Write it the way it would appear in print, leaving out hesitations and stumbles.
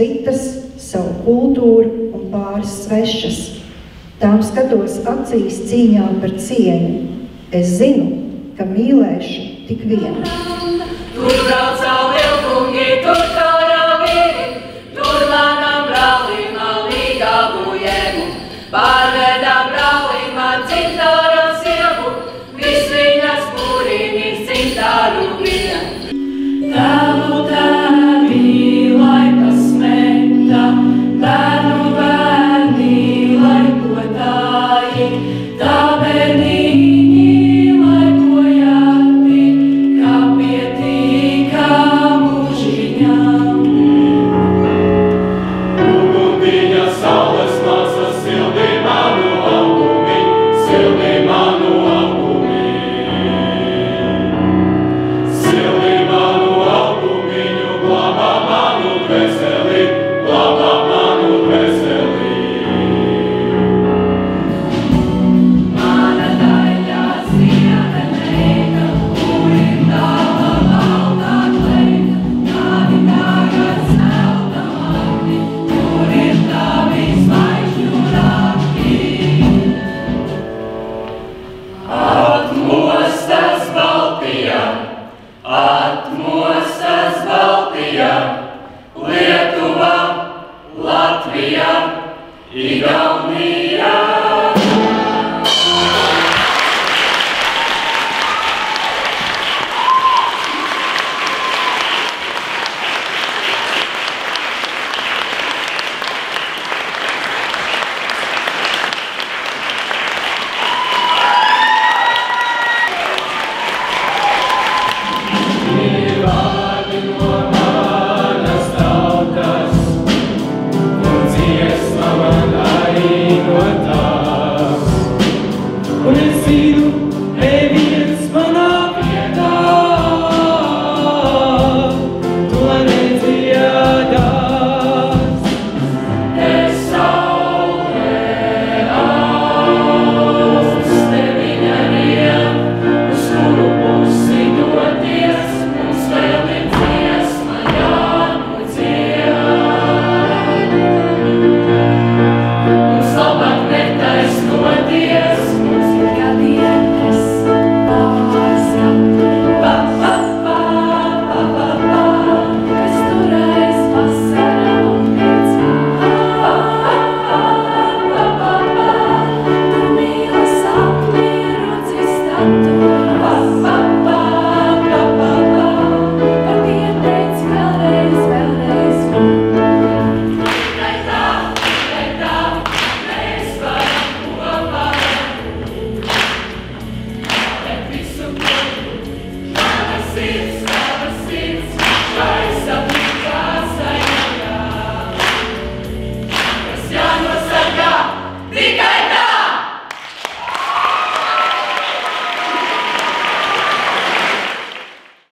citas, savu kultūru un pāris svešas. Tām skatos acīs cīņā par cieņu. Es zinu, ka mīlēšu tik vienu. Tur braucā lielkungi, tur karavīri, tur manam brālim malīgā bujēmu. Pārveda brālim ar cintāra sievu, viss viņas mūriņi cintāru bija. Tēvu tēvi, lai pasmenta, bērnu bērni, lai gotāji, tā bērniņi, lai bojāti, kā pietīkā mūžiņām. Uguntiņa saules māsas sildi manu augumiņu, sildi